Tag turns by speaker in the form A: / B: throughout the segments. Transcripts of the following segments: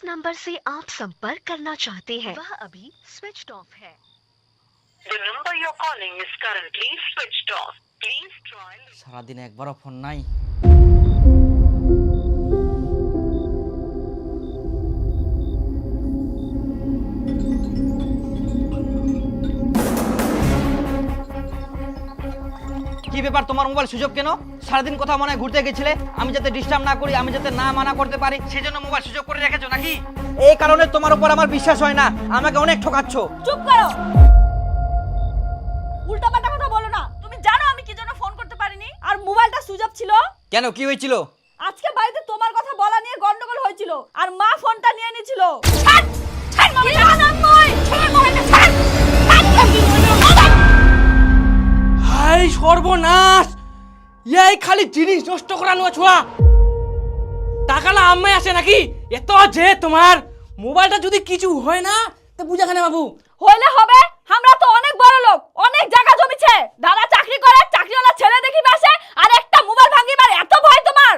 A: Number से आप संपर्क करना चाहते हैं वह अभी स्विच्ड ऑफ है।
B: The number you're calling is currently switched off. Please try.
C: সারাদিন একবারও ফোন নাই। কি ব্যাপার, তোমার মোবাইল সুযোগ কেন? সারাদিন কোথাও মনে হয় ঘুরতে গেছিলে, আমি যাতে ডিস্টার্ব না করি, আমি যাতে না মানা করতে পারি, সেজন্য মোবাইল সুযোগ করে রেখেছো নাকি? এই কারণে তোমার উপর আমার বিশ্বাস হয় না, আমাকে অনেক ঠকাচ্ছ।
D: চুপ করো, উল্টাপাল্টা কথা বলো না। তুমি জানো আমি কি জন্য ফোন করতে পারিনি? আর মোবাইলটা সুইচ অফ ছিল।
C: কেন, কি হয়েছিল?
D: আজকে বাড়িতে তোমার কথা বলা নিয়ে গন্ডগোল হয়েছিল, আর মা ফোনটা নিয়ে নিয়েছিল। ছাড় ছাড় মোবাইলটা, না মই ছাড় মোবাইলটা, ছাড় ছাড়।
E: হাই সর্বনাশ, এই খালি জিনিস নষ্ট করানো ছোয়া। টাকা না আম্মাই আসে নাকি? এত যে তোমার মোবাইলটা যদি কিছু হয় না তো বুঝাখানে বাবু
D: হইলে হবে, আমরা তো অনেক বড় লোক, অনেক জায়গা জমিছে, দাদা চাকরি করে, চাকরিওয়ালা ছেলে দেখি বাসে, আর একটা মোবাইল ভাঙিবার এত ভয় তোমার?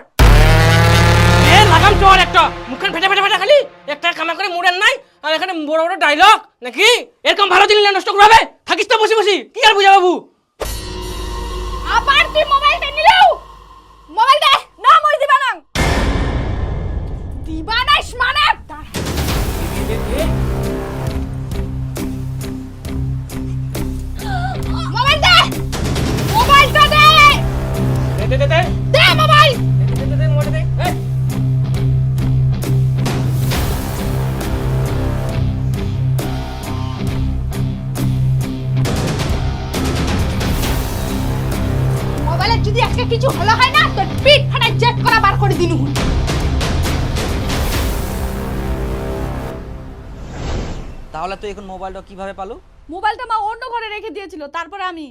E: এ লাগাম তোর একটা মুখখান ফেটে ফেটে ফেটে, খালি একটা কামা করে মুড়েন নাই, আর এখানে বড় বড় ডায়লগ নাকি? এরকম ভালো জিনিস নষ্ট করবে? থাকিস তো বসে বসে, কি আর বুঝা বাবু?
D: আবার তুই মোবাইল নিলেও মোবাইল দে না, মই দিবা না। দিবা না মানে মোবাইল দে, মোবাইলটা দে,
E: দে দে দে
D: দে মোবাইল।
E: দে দে দে মোবাইল দে।
D: মোবাইলে যদি আজকে কিছু হলো হয় না, তোর পিঠ ফাটাই চেক করা বার করে দিনু।
C: তাহলে তো এখন মোবাইলটা কিভাবে পালো?
D: মোবাইলটা মা অন্য ঘরে রেখে দিয়েছিল, তারপরে আমি।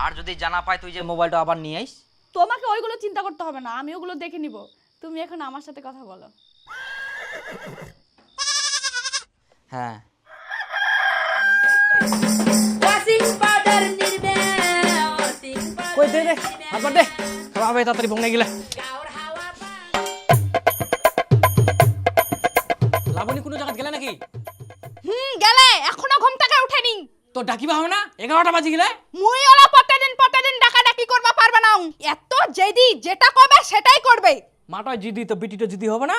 C: আর যদি জানা পাই তুই যে মোবাইলটা আবার নিয়ে আইস?
D: তোমাকে ওইগুলো চিন্তা করতে হবে না, আমি ওগুলো দেখে নিব। তুমি এখন আমার সাথে কথা বলো।
C: হ্যাঁ,
E: কই দে দে আবার দে, খাওয়া হবে তাড়াতাড়ি ভঙ্গে গেলে। লাবণী কোনো জায়গা গেলে নাকি?
D: গেলে, এখনো ঘুম থেকে উঠেনি।
E: তো ডাকিবা হবে না? 11টা বাজে গেলে।
D: মুই ওরা প্রতিদিন ডাকাডাকি করবা পারবে না। এত জেদি, যেটা কবে সেটাই করবে।
E: মাটায় জিদি তো বিটিটা জিদি হবে না?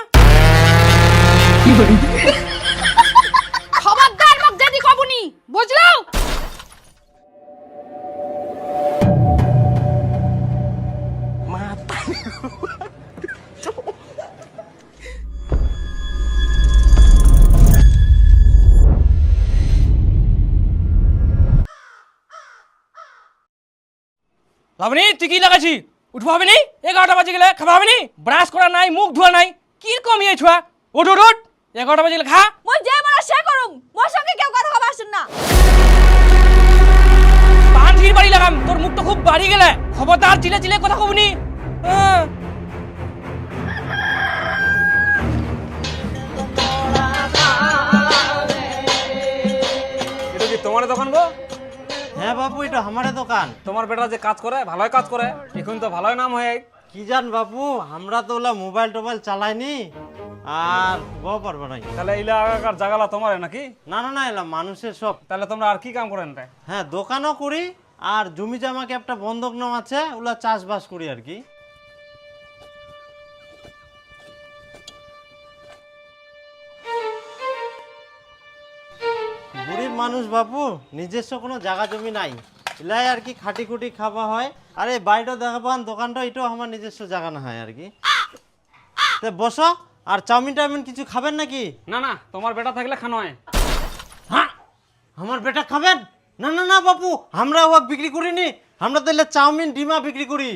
D: খবরদার মুখ জেদি কবুনি, বুঝলো?
E: লাবণী তুই কি লাগাইছি? উঠবো হবে নি? 11টা বাজে গেলে খাওয়া হবে নি? ব্রাশ করা নাই, মুখ ধোয়া নাই, কি কমিয়ে ছুয়া? উঠ উঠ উঠ, 11টা বাজে গেলে খা।
D: মই যে মরা সে করুম, মোর সঙ্গে কেউ কথা কবা আসুন না।
E: পান ধীর বাড়ি লাগাম, তোর মুখ তো খুব বাড়ি গেলে। খবরদার চিলে চিলে কথা কবনি।
F: এটা কি তোমার দোকান গো?
G: হ্যাঁ বাবু, এটা আমারে দোকান।
F: তোমার বেটা যে কাজ করে ভালোই কাজ করে, এখন তো ভালোই নাম হয়ে।
G: কি জান বাবু, আমরা তো ওলা মোবাইল টোবাইল চালাইনি আর বউ পারবো নাই।
F: তাহলে ইলা আগাকার জাগালা তোমার নাকি?
G: না না না, এলা মানুষের সব।
F: তাহলে তোমরা আর কি কাম করেন?
G: হ্যাঁ, দোকানও করি আর জমি জামাকে একটা বন্ধক নাম আছে, ওলা চাষবাস করি আর কি। বুড়ির মানুষ মানুষ বাপু, নিজস্ব কোনো জায়গা জমি নাই, এলাই আর কি খাটি খুটি খাওয়া হয়। আর এই বাড়িটা দেখাবান, দোকানটা এটাও আমার নিজস্ব জায়গা না হয় আর কি। তে বসো, আর চাউমিন টাউমিন কিছু খাবেন নাকি?
F: না না, তোমার বেটা থাকলে খানো হয়।
G: হ্যাঁ, আমার বেটা খাবেন? না না না বাপু, আমরা ওয়াক বিক্রি করিনি, আমরা তাহলে চাউমিন ডিমা বিক্রি করি।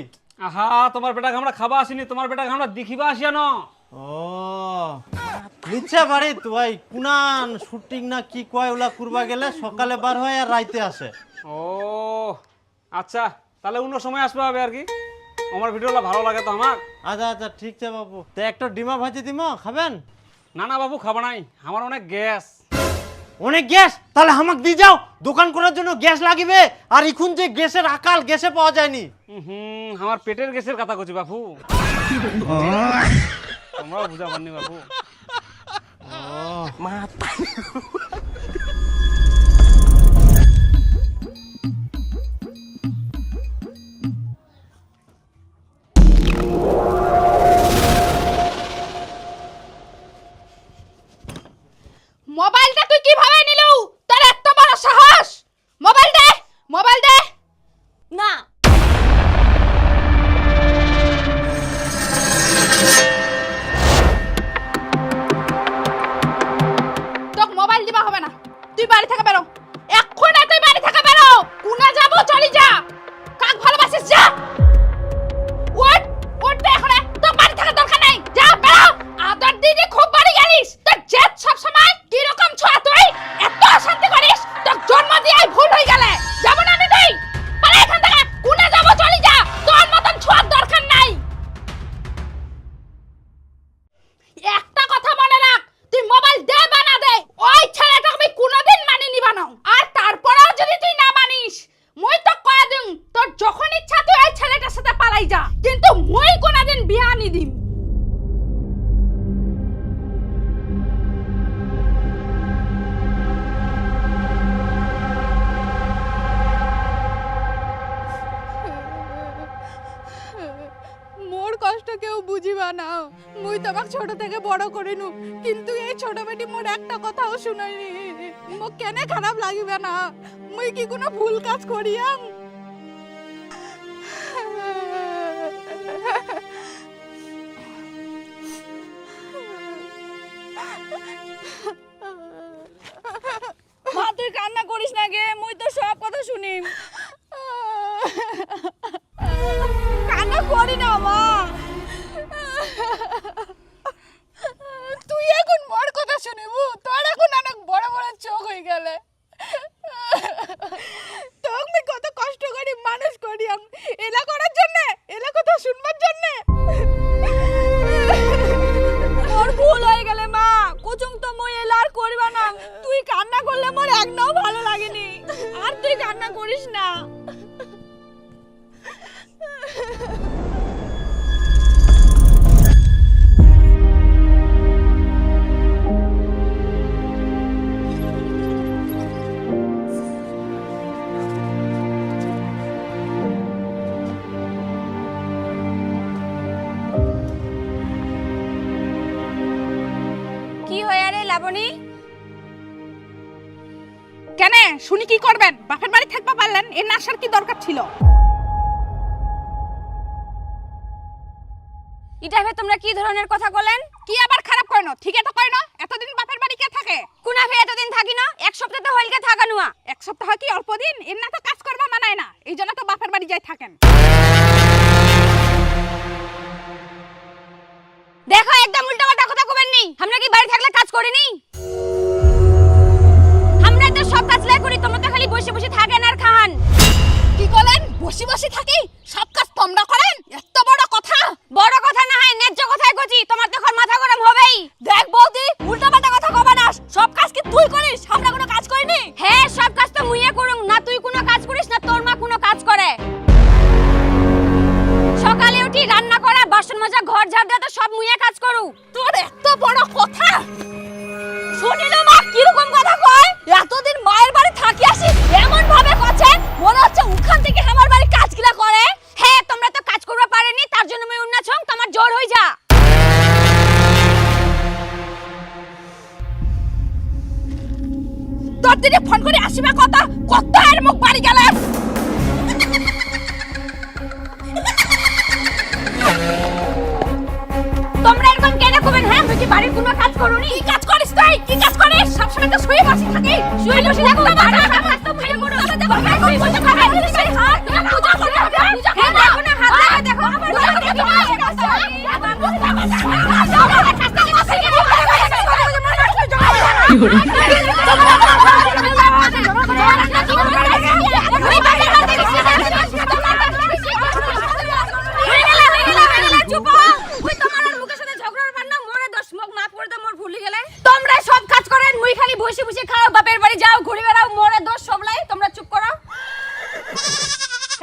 F: আহা, তোমার বেটাকে আমরা খাবা আসিনি, তোমার বেটাকে আমরা দেখিবা আসিয়া ন।
G: ও নিচে বাড়ি তুই কুনান শুটিং না কি কয় ওলা করবা গেলে সকালে বার হয় আর রাইতে আসে।
F: ও আচ্ছা, তাহলে অন্য সময় আসবে হবে আর কি। আমার ভিডিওটা ভালো লাগে তো আমার।
G: আচ্ছা আচ্ছা ঠিক আছে বাবু, তো একটা ডিমা ভাজি দিম, খাবেন?
F: না না বাবু, খাবা নাই, আমার অনেক গ্যাস।
G: অনেক গ্যাস? তাহলে আমাকে দিয়ে যাও, দোকান করার জন্য গ্যাস লাগিবে। আর এখন যে গ্যাসের আকাল, গ্যাসে পাওয়া যায়নি।
F: আমার পেটের গ্যাসের কথা কইছি বাবু। তোমরাও বুঝা পারনি বাবু।
D: মোবাইলটা তুই কিভাবে নিলু? তোর এত বড় সাহস! মোবাইল দে, মোবাইল দে। না, তোকে মোবাইল দিবা হবে না। তুই বাড়ি থেকে বেরো, এক্ষুনি তুই বাড়ি থেকে বেরো। কুনা যাবো, চলি যা। কাক ভালোবাসিস, যা। ওঠ, ওঠ দে এখন, তোর বাড়ি থেকে দরকার নাই, যা বেরো। আদর দিদি খুব বাড়ি গেলিস, তোর জেদ সব সময় কি রকম ছোয়া তুই? এত অশান্তি করিস, তোর জন্ম দিয়ে ভুল হয়ে গেলে যাব না আমি তুই। পালা এখান থেকে, কুনা যাবো, চলি যা। তোর মতন ছোয়ার দরকার নাই। একটা কথা মনে রাখ, তুই মোবাইল দে বা না দে, ওই ছেলেটা আমি কোনোদিন মানি নিবা না। আর তারপরেও যদি তুই না মানিস, মুই তো কয়া দিম, তোর যখন ইচ্ছা তুই ওই ছেলেটার সাথে পালাই যা, কিন্তু মুই কোনোদিন বিয়া নি দিম। মোর কষ্ট কেউ বুঝিবা না। মুই তোমাক ছোট থেকে বড় করিনু, কিন্তু এই ছোট বেটি মোর একটা কথাও শুনাইনি। মোক কেনে খারাপ লাগিবে না? মুই কি কোনো ভুল কাজ করিয়াম? মা তুই কান্না করিস না গে, মুই তো সব কথা শুনিম। কান্না করি না মা, তুই এখন মোর কথা শুনিবু? তোর এখন অনেক বড় বড় চোখ হয়ে গেলে। তোকে আমি কত কষ্ট করি মানুষ করিয়াম এলা করার জন্য, এলা কথা শুনবার জন্য। মোর ভুল হয়ে গেলে মা, কুচুং তো মই এলা আর করিবা না। তুই কান্না করলে মোর একদম ভালো লাগেনি, আর তুই কান্না করিস না। কি হয়ে রে লাবণী? কেন শুনি কি করবেন? বাপের বাড়ি থাকবা পারলেন, এর আসার কি দরকার ছিল?
H: এটা ভে তোমরা কি ধরনের কথা বলেন?
D: কি আবার খারাপ কইনো? ঠিকই তো কইনো। এতদিন বাপের বাড়ি কে থাকে?
H: কোনা ভে এতদিন থাকি না, এক সপ্তাহ তো হইলকে থাকানুয়া।
D: এক সপ্তাহ কি অল্প দিন? এর না তো কাজ করবা মানায় না, এই জন্য তো বাপের বাড়ি যাই থাকেন।
H: দেখো একদম উল্টাপাল্টা কথা কবেন নি। আমরা কি বাড়ি থাকলে কাজ করিনি? আমরা তো সব কাজ লাই করি, তোমরা তো খালি বসে বসে থাকেন আর খান।
D: কি করেন? বসে বসে থাকি? সব কাজ তোমরা করেন? এত বড় কথা?
H: বড় কথা না হয় ন্যায্য কথাই কইছি, তোমার তখন মাথা গরম হবেই।
D: দেখ বৌদি, উল্টাপাল্টা কথা কবা না। সব কাজ কি তুই করিস? আমরা কোনো কাজ করিনি।
H: হ্যাঁ, সব কাজ তো মুইয়ে করুম, না তুই কোনো কাজ করিস না তোর মা কোনো কাজ করে। সকালে উঠি রান্না করা, বাসন মাজা, ঘর ঝাড় দেওয়া তো সব মুইয়ে কাজ করু।
D: তোর এত বড় কথা?
H: শুনিল মা কিরকম কথা কয়?
D: এতদিন মায়ের বাড়ি থাকি আসি, এমন মুখ বাড়ি গেলে।
H: তোমরা এরকম কেন করবেন? হ্যাঁ, তুই কি বাড়ির কোনো কাজ করোনি?
D: কি কাজ করিস তুই? কি কাজ করিস? সবসময় তো শুয়ে বসে থাকিস।
H: শুয়ে বসে থাকো না, কাজ তো ভালো করো। দেখো হাত পূজা করতে হবে। হ্যাঁ, দেখো না, হাত লাগা দেখো। তোমরা সব কাজ করেন, মুই খালি বসে বসে খাও, বাপের বাড়ি যাও, ঘুরে বেড়াও, মোরে দোষ সবলাই। তোমরা চুপ করো।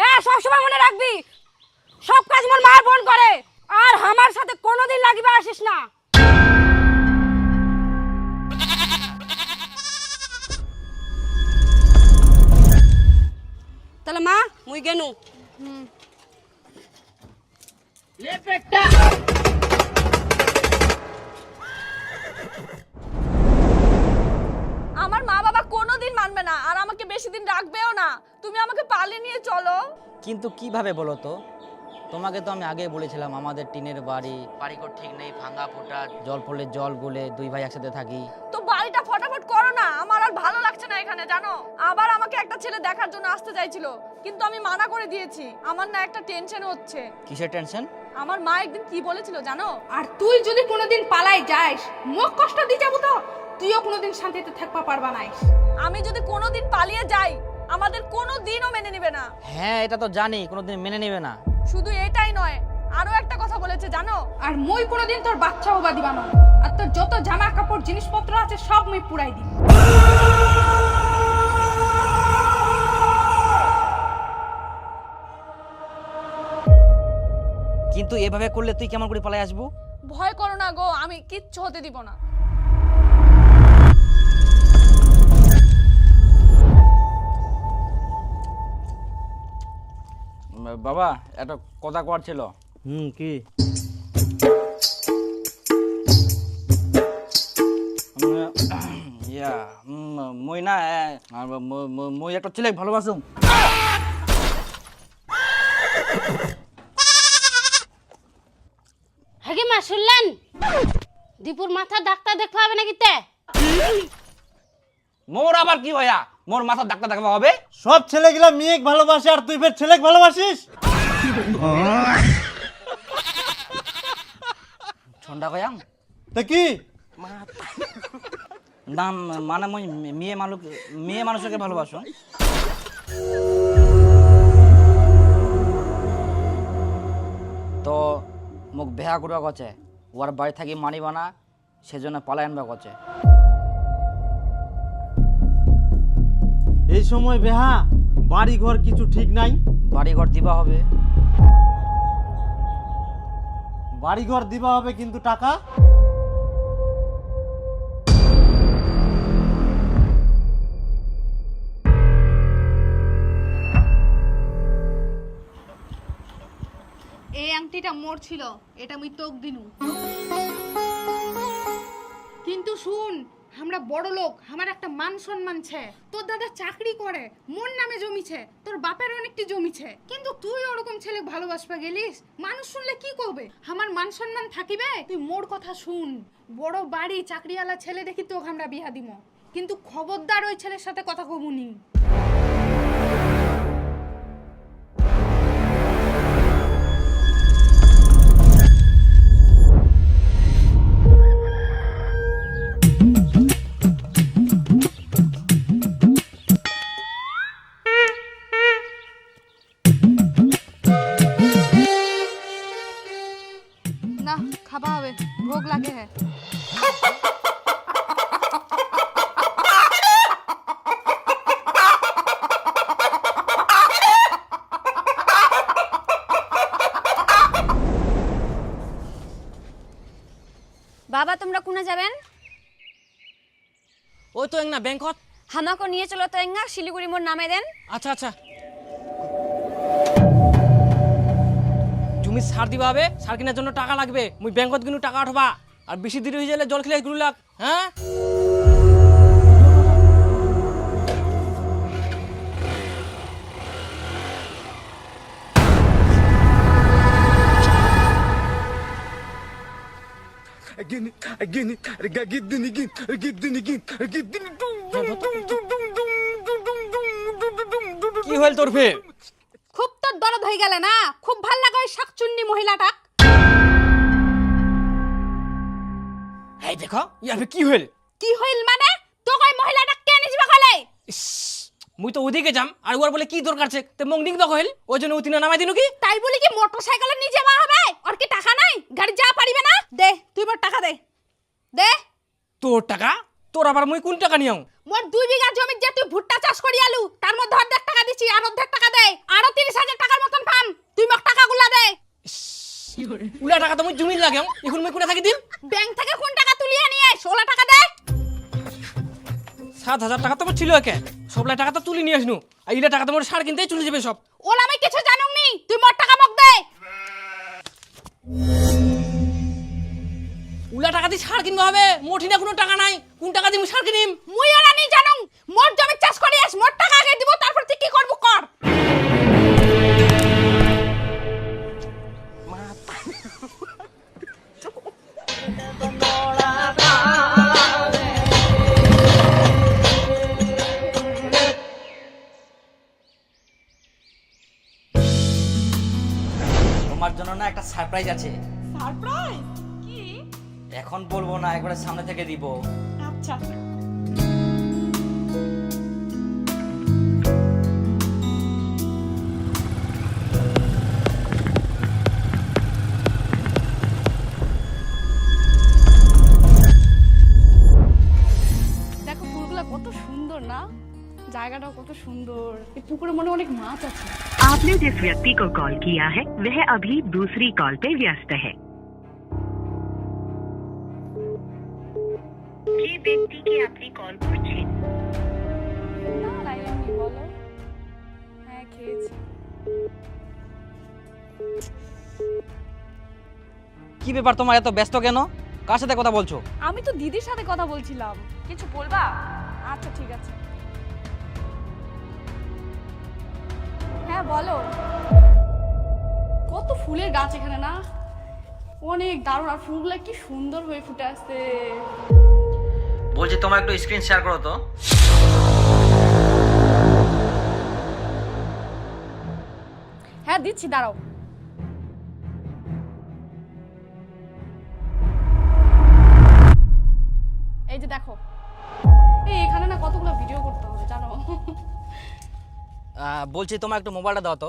H: হ্যাঁ, সবসময় মনে রাখবি সব কাজ মোর মার বোন করে, আর আমার সাথে কোনোদিন লাগিবে আসিস না। তাহলে মা মুই গেনু।
D: আমার মা বাবা কোনোদিন মানবে না, আর আমাকে বেশি দিন রাখবেও না। তুমি আমাকে পালিয়ে নিয়ে চলো।
C: কিন্তু কিভাবে বলো তো? তোমাকে তো আমি আগেই বলেছিলাম আমাদের টিনের বাড়ি, বাড়িঘর ঠিক নেই, ভাঙা ফোটা, জল পড়লে জল গলে, দুই ভাই একসাথে থাকি।
D: তো বাড়িটা ফটাফট করো না, আমার আর ভালো লাগছে না এখানে, জানো। আবার আমাকে একটা ছেলে দেখার জন্য আসতে চাইছিল, কিন্তু আমি মানা করে দিয়েছি। আমার না একটা টেনশন হচ্ছে।
C: কিসের টেনশন?
D: আমার মা একদিন কি বলেছিল জানো?
I: আর তুই যদি কোনোদিন পালাই যাস, মুখ কষ্ট দি যাবো তো, তুইও কোনোদিন শান্তিতে থাকবা পারবা নাইস।
D: আমি যদি কোনোদিন পালিয়ে যাই, আমাদের কোনোদিনও মেনে নেবে না।
C: হ্যাঁ, এটা তো জানি, কোনোদিন মেনে নেবে না।
D: শুধু এটাই নয়, আরো একটা কথা বলেছে জানো?
I: আর মুই কোনোদিন তোর বাচ্চা হবা দিবা না, আর তোর যত জামা কাপড় জিনিসপত্র আছে সব মুই পুরাই দিব।
C: কিন্তু এভাবে করলে তুই কেমন করে পালাই আসবো?
D: ভয় করো না গো, আমি কিচ্ছু হতে দিব না।
C: বাবা, একটা কথা কর ছিল।
G: কি?
C: মই না মই একটা ছেলে ভালোবাসুম।
H: হ্যাঁ মা, শুনলেন? দীপুর মাথা ডাক্তার দেখতে হবে নাকি তে?
C: মোর আবার কি হয়া? মোর মাথা ডাক্তার দেখাবা হবে?
G: সব ছেলেগুলা মেয়ে ভালোবাসে, আর তুই ফের ছেলে ভালোবাসিস?
C: ঠান্ডা কয়াম
G: তা কি?
C: না মানে মই মেয়ে মানুষকে ভালোবাসো। তো মোক বেহা করবা গছে, ওর বাড়ি থাকি মানিবা না, সেজন্য পালাই আনবা গছে।
G: এই সময় বেহা, বাড়ি ঘর কিছু ঠিক নাই।
C: বাড়ি ঘর দিবা হবে।
G: বাড়ি ঘর দিবা হবে, কিন্তু টাকা?
I: এই আংটিটা মোর ছিল, এটা মুই তোক দিনু। কিন্তু শুন, আমরা বড় লোক, আমার একটা মান সম্মান ছে। তোর দাদা চাকরি করে, মোর নামে জমিছে, তোর বাপের অনেকটি জমিছে। কিন্তু তুই ওরকম ছেলে ভালোবাসবা গেলিস, মানুষ শুনলে কি করবে? আমার মান সম্মান থাকিবে? তুই মোর কথা শুন, বড় বাড়ি চাকরিওয়ালা ছেলে দেখি তোকে আমরা বিয়া দিব, কিন্তু খবরদার ওই ছেলের সাথে কথা কবুনি। না, খাবা হবে, ভোগ লাগে হ্যাঁ।
H: বাবা তোমরা কোনে যাবেন?
E: ওই তো না ব্যাংকত।
H: হামাকে নিয়ে চলো তো এঙ্গা, শিলিগুড়ি মোর নামে দেন।
E: আচ্ছা আচ্ছা, জমি সার দিবা হবে, সার কেনার জন্য টাকা লাগবে। মুই ব্যাংকত কিন্তু টাকা উঠবা, আর বেশি দেরি হয়ে গেলে জল খেলে গুলো লাগ। হ্যাঁ কি হল তোর ফের?
D: খুব তো দরদ হয়ে গেলে না, খুব ভাল লাগে ওই শাকচুন্নি মহিলাটা।
E: এই দেখো ইয়ার ফের কি হল?
D: কি হইল মানে? তোকে ওই মহিলাটা কে নিজবা কলে?
E: মুই তো ওদিকে যাম আর ওর বলে কি দরকার আছে তে মং নিক কহিল ওই জন্য উতিনা নামাই দিনু কি?
D: তাই বলি কি মোটরসাইকেলে নিয়ে যাওয়া হবে? আর কি টাকা নাই? গাড়ি যা পারিবে না? দে তুই মোর টাকা দে। দে।
E: তোর টাকা? তোর আবার মুই কোন টাকা নিয়াও?
D: মোর 2 বিঘা জমি যে তুই ভুট্টা চাষ করি আলু, তার মধ্যে অর্ধেক টাকা দিছি আর অর্ধেক টাকা দে। আরো 30,000 টাকার মতন পাম। তুই মোক টাকাগুলা দে।
E: উলা টাকা তো মুই জমি লাগাও, এখন মুই কোনা থাকি দিম?
D: ব্যাংক থেকে কোন টাকা তুলিয়ে নিয়ে 16 টাকা দে।
E: 7,000 টাকা তো ছিল একে, সবলা টাকা তো তুলি নিয়ে আসনু, আর ইলা টাকা তো মোর সার কিনতেই চলে যাবে সব।
D: ওলা আমি কিছু জানুম নি, তুই মোর টাকা মক দে।
E: উলা টাকা দিয়ে সার কিনবা হবে, মোঠিনা কোনো টাকা নাই, কোন টাকা দিয়ে মুই সার কিনিম?
D: মুই ওলা নি জানুম, মোর জমি চাষ করি আস, মোর টাকা আগে দিব, তারপর তুই কি করব কর।
C: তোমার জন্য না একটা সারপ্রাইজ আছে।
D: সারপ্রাইজ? কি?
C: এখন বলবো না, একবারে সামনে থেকে দিব।
D: আচ্ছা। দেখো ফুলগুলো কত সুন্দর না, জায়গাটাও কত সুন্দর, এই পুকুরে মনে অনেক মাছ আছে।
A: आपने जिस व्यक्ति को कॉल किया है वह अभी दूसरी कॉल पे व्यस्त है। ये व्यक्ति की अपनी कॉल पर
D: না না এমনি বলো। হ্যাঁ খেয়েছি।
C: কি ব্যাপার, তোমার এত ব্যস্ত কেন? কার সাথে কথা বলছো?
D: আমি তো দিদির সাথে কথা বলছিলাম। কিছু বলবা? আচ্ছা ঠিক আছে। হ্যাঁ বলো। কত ফুলের গাছ এখানে না, অনেক দারুণ, আর ফুলগুলো কি সুন্দর হয়ে ফুটে আসছে।
C: বলছি তোমার একটু স্ক্রিন শেয়ার করো তো।
D: হ্যাঁ দিচ্ছি, দাঁড়াও। এই যে দেখো, এই এখানে না কতগুলো ভিডিও করতে হবে জানো।
C: বলছি তোমার একটু মোবাইলটা দাও তো।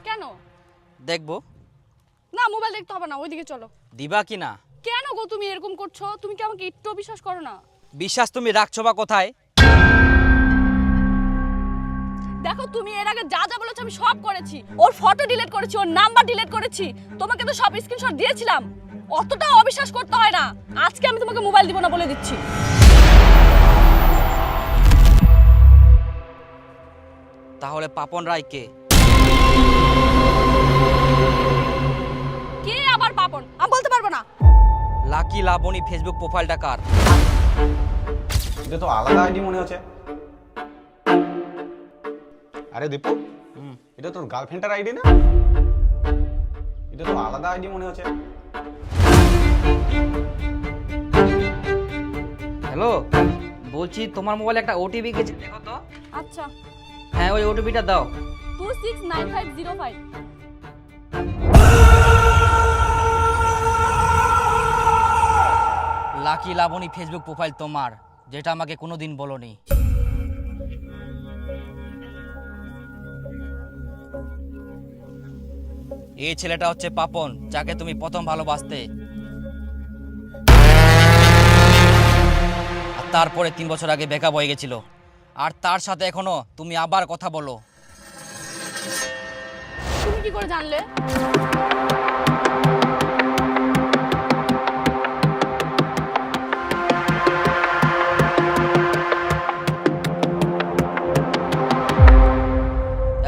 D: কেন?
C: দেখবো।
D: না মোবাইল দেখতে হবে না, ওইদিকে চলো।
C: দিবা কি না?
D: কেন গো তুমি এরকম করছো? তুমি কি আমাকে একটু বিশ্বাস করো না?
C: বিশ্বাস তুমি রাখছো বা কোথায়?
D: দেখো তুমি এর আগে যা যা বলেছো আমি সব করেছি। ওর ফটো ডিলিট করেছি, ওর নাম্বার ডিলিট করেছি, তোমাকে তো সব স্ক্রিনশট দিয়েছিলাম। অতটা অবিশ্বাস করতে হয় না। আজকে আমি তোমাকে মোবাইল দিব না বলে দিচ্ছি।
C: তাহলে পাপন রায় কে?
D: কে আবার পাপন? আমি বলতে পারবো না।
C: লাকি লাবণী ফেসবুক প্রোফাইলটা কার?
F: এটা তো আলাদা আইডি মনে হচ্ছে। আরে দীপু, এটা তোর গার্লফ্রেন্ডের আইডি না? এটা তো আলাদা আইডি মনে হচ্ছে।
C: হ্যালো, বলছি তোমার মোবাইলে একটা ওটিপি গেছে, দেখো তো।
D: আচ্ছা।
C: হ্যাঁ ওই ওটিপিটা দাও।
D: 269505।
C: লাকি লাবণী ফেসবুক প্রোফাইল তোমার, যেটা আমাকে কোনোদিন বলোনি। এই ছেলেটা হচ্ছে পাপন, যাকে তুমি প্রথম ভালোবাসতে, আর তারপরে 3 বছর আগে ব্রেকআপ হয়ে গেছিল, আর তার সাথে এখনো তুমি আবার কথা বলো।
D: তুমি কি করে জানলে?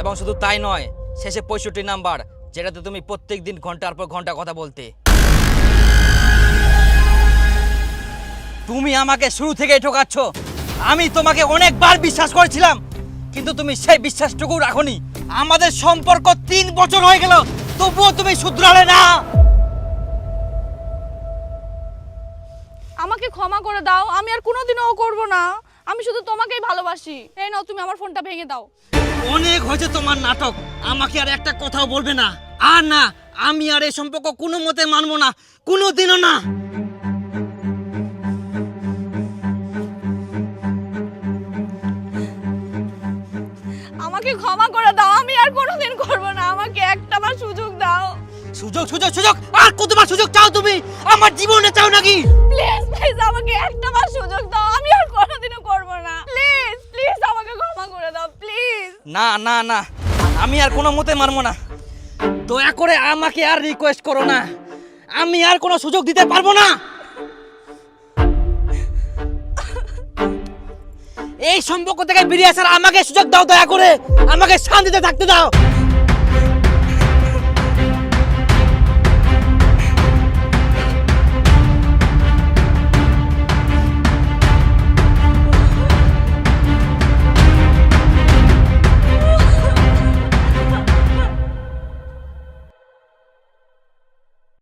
C: এবং শুধু তাই নয়, শেষে 65 নাম্বার, যেটাতে তুমি প্রত্যেকদিন ঘন্টার পর ঘন্টা কথা বলতে। তুমি আমাকে শুরু থেকেই ঠকাচ্ছ। আমি তোমাকে অনেকবার বিশ্বাস করেছিলাম, কিন্তু তুমি সেই বিশ্বাসটুকু রাখোনি। আমাদের সম্পর্ক 3 বছর হয়ে গেল, তবুও তুমি শুধরালে না।
D: আমাকে ক্ষমা করে দাও, আমি আর কোনোদিনও ও করব না। আমি শুধু তোমাকেই ভালোবাসি। এই নাও, তুমি আমার ফোনটা ভেঙে দাও।
C: অনেক হয়েছে তোমার নাটক, আমাকে আর একটা কথাও বলবে না। আর না, আমি আর এই সম্পর্ক কোনো মতে মানবো না, কোনোদিনও না।
D: আমাকে ক্ষমা করে দাও, আমি আর কোনোদিন করব না। আমাকে একটাবার সুযোগ দাও।
C: সুযোগ সুযোগ সুযোগ, আর কতবার সুযোগ চাও তুমি? আমার জীবনে চাও নাকি?
D: প্লিজ প্লিজ আমাকে একটাবার সুযোগ দাও, আমি আর কোনোদিনও করব না। প্লিজ প্লিজ আমাকে ক্ষমা করে দাও, প্লিজ।
C: না না না, আমি আর কোনো মতে মানবো না। দয়া করে আমাকে আর রিকোয়েস্ট করো না, আমি আর কোনো সুযোগ দিতে পারবো না। এই সম্পর্ক থেকে বেরিয়ে আসার আমাকে সুযোগ দাও, দয়া করে আমাকে শান্তিতে থাকতে দাও।